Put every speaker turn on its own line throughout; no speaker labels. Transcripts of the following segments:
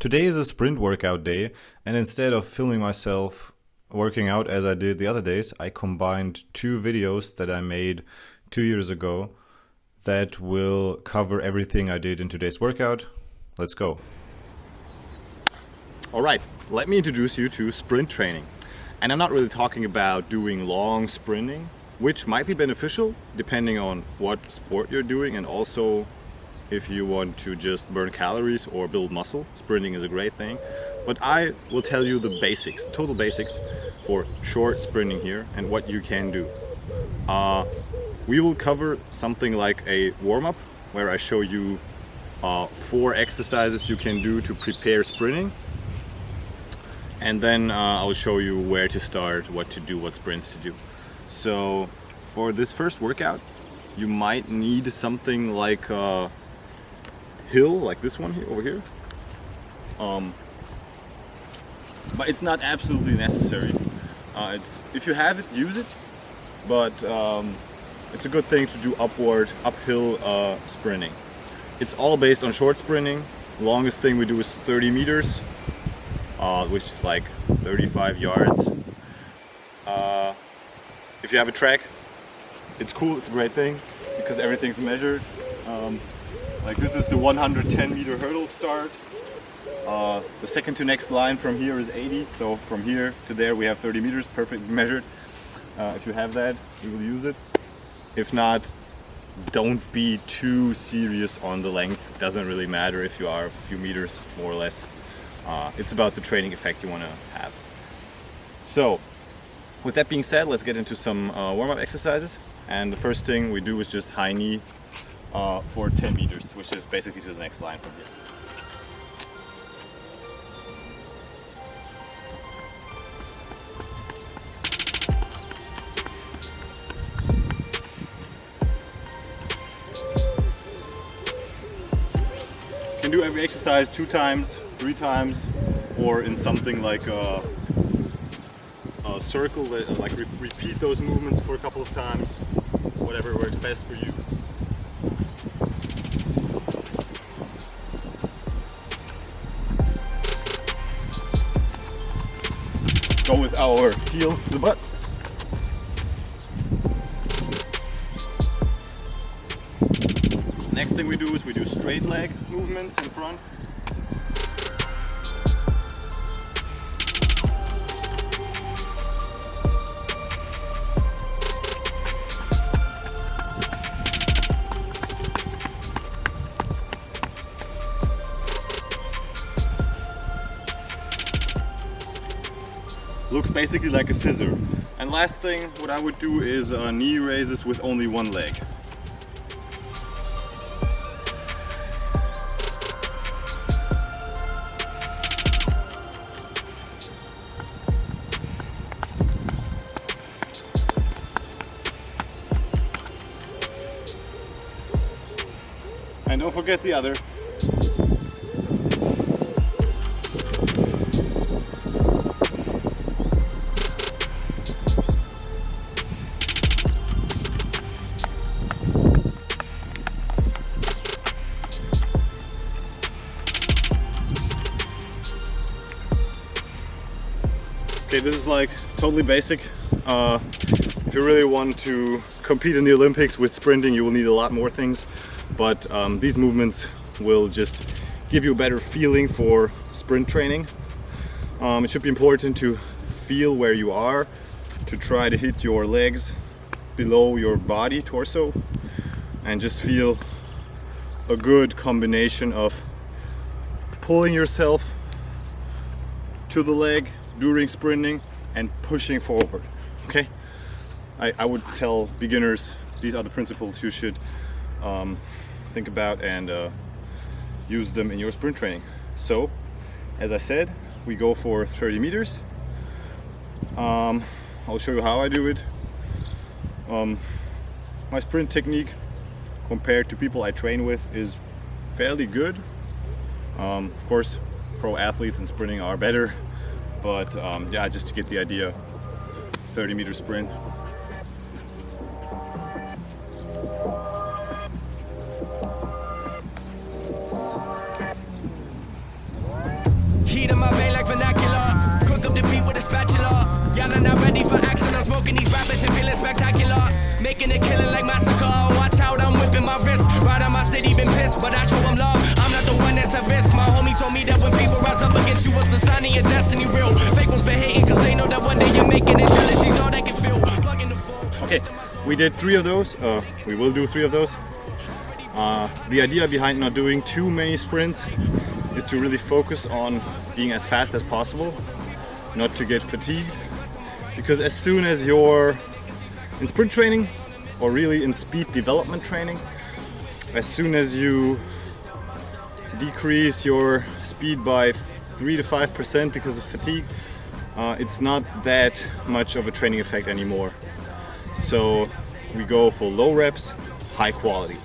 Today is a sprint workout day, and instead of filming myself working out as I did the other days, I combined two videos that I made 2 years ago that will cover everything I did in today's workout. Let's go.
Alright, let me introduce you to sprint training. And I'm not really talking about doing long sprinting, which might be beneficial depending on what sport you're doing, and also if you want to just burn calories or build muscle. Sprinting is a great thing. But I will tell you the basics, the total basics for short sprinting here and what you can do. We will cover something like a warm-up where I show you 4 exercises you can do to prepare sprinting. And then I'll show you where to start, what to do, what sprints to do. So for this first workout, you might need something like a hill, like this one here, over here. But it's not absolutely necessary. If you have it, use it. But it's a good thing to do uphill sprinting. It's all based on short sprinting. The longest thing we do is 30 meters. Which is like 35 yards. If you have a track, it's cool, it's a great thing because everything's measured. Like this is the 110 meter hurdle start. The second to next line from here is 80, so from here to there we have 30 meters, perfect measured. If you have that, you will use it. If not, don't be too serious on the length. It doesn't really matter if you are a few meters more or less. It's about the training effect you want to have. So, with that being said, let's get into some warm-up exercises. And the first thing we do is just high knee for 10 meters, which is basically to the next line from here. You can do every exercise 2 times, 3 times, or in something like a circle, like repeat those movements for a couple of times, whatever works best for you. Go with our heels to the butt. Next thing we do is we do straight leg movements in front. Looks basically like a scissor. And last thing, what I would do is knee raises with only one leg. And don't forget the other. Okay, this is like totally basic. If you really want to compete in the Olympics with sprinting, you will need a lot more things. But these movements will just give you a better feeling for sprint training. It should be important to feel where you are, to try to hit your legs below your body, torso, and just feel a good combination of pulling yourself to the leg during sprinting and pushing forward. Okay, I would tell beginners these are the principles you should think about and use them in your sprint training. So, as I said, we go for 30 meters. I'll show you how I do it. My sprint technique compared to people I train with is fairly good. Of course, pro athletes in sprinting are better. But yeah, just to get the idea, 30-meter sprint.
Y'all are not ready for action. I'm smoking these rappers and feeling spectacular. Making a killing like massacre. Watch out, I'm whipping my wrist. Right on my city, been pissed, but I show them love. I'm not the one that's at risk. My homie told me that when people rise up against you, it's a sign of your destiny real. Fake ones been hating, cause they know that one day you're making it. Jealousy's all they can feel. Plug in the phone.
Okay, we did 3 of those. We will do 3 of those. The idea behind not doing too many sprints is to really focus on being as fast as possible, not to get fatigued. Because as soon as you're in sprint training, or really in speed development training, as soon as you decrease your speed by 3 to 5% because of fatigue, it's not that much of a training effect anymore. So we go for low reps, high quality.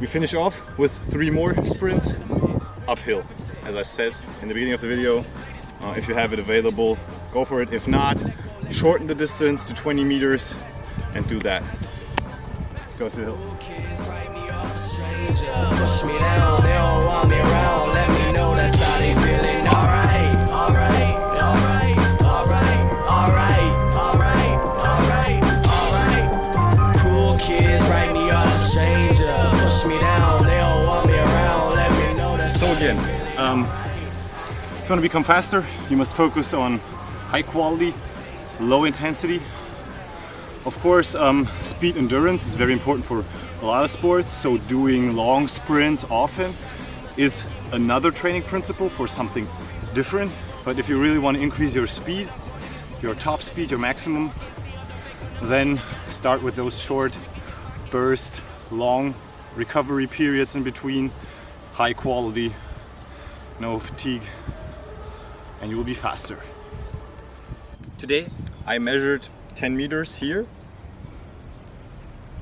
We finish off with 3 more sprints uphill. As I said in the beginning of the video, if you have it available, go for it. If not, shorten the distance to 20 meters and do that. Let's go to the hill.
Push me down, they don't want me around. Let me know that's how they feeling. Alright, alright, alright, alright, alright, alright, alright, alright. Cool kids write me off stranger. Push me down, they don't want me around. Let me know that's
So again, if you want to become faster, you must focus on high quality, low intensity. Of course, speed endurance is very important for a lot of sports, so doing long sprints often is another training principle for something different. But if you really want to increase your speed, your top speed, your maximum, then start with those short burst, long recovery periods in between, high quality, no fatigue, and you will be faster. Today I measured 10 meters here,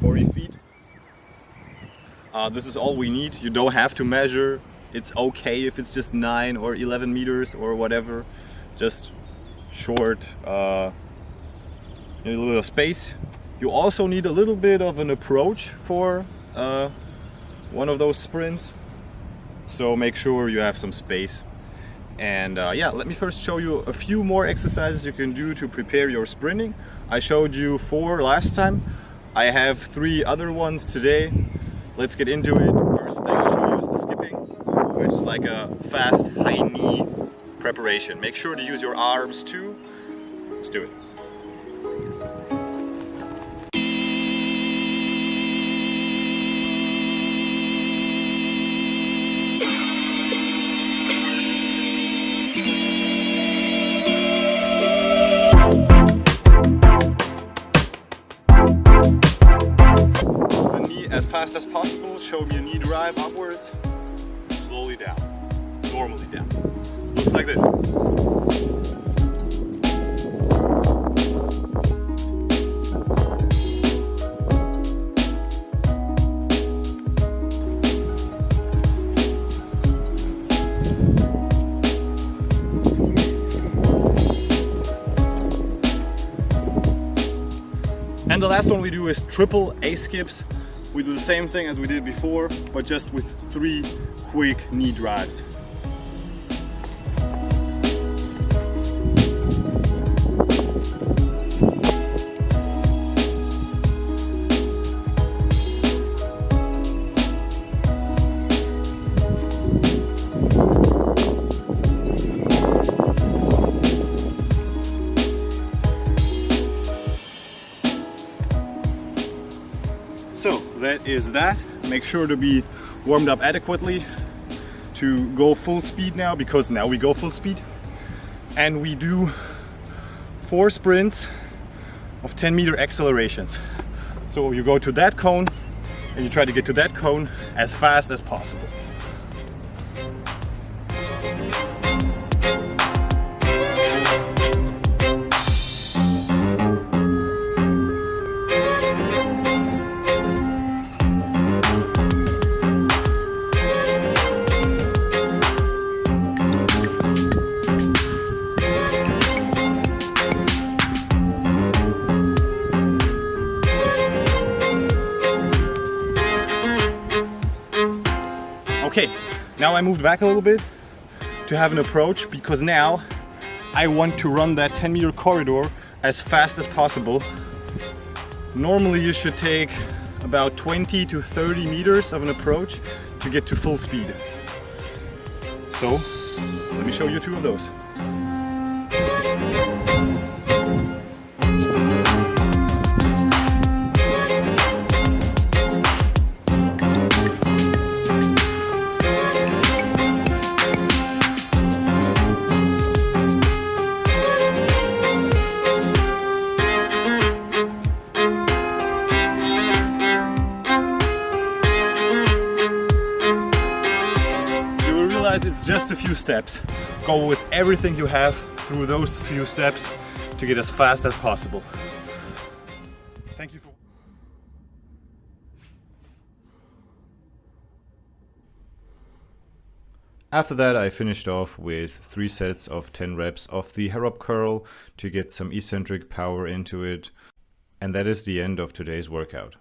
40 feet. This is all we need. You don't have to measure. It's okay if it's just 9 or 11 meters or whatever. Just short, you need a little bit of space. You also need a little bit of an approach for one of those sprints. So make sure you have some space. And yeah, let me first show you a few more exercises you can do to prepare your sprinting. I showed you 4 last time. I have 3 other ones today. Let's get into it. First thing I'll show you is the skipping, which is like a fast high knee preparation. Make sure to use your arms too. Let's do it. As fast as possible, show me a knee drive upwards, slowly down, normally down. Looks like this. And the last one we do is triple A skips. We do the same thing as we did before, but just with 3 quick knee drives. So that is that. Make sure to be warmed up adequately to go full speed now, because now we go full speed. And we do 4 sprints of 10-meter accelerations. So you go to that cone and you try to get to that cone as fast as possible. Okay, now I moved back a little bit to have an approach, because now I want to run that 10-meter corridor as fast as possible. Normally you should take about 20 to 30 meters of an approach to get to full speed. So let me show you two of those. It's just a few steps. Go with everything you have through those few steps to get as fast as possible. Thank you for...
After that, I finished off with 3 sets of 10 reps of the Harop Curl to get some eccentric power into it. And that is the end of today's workout.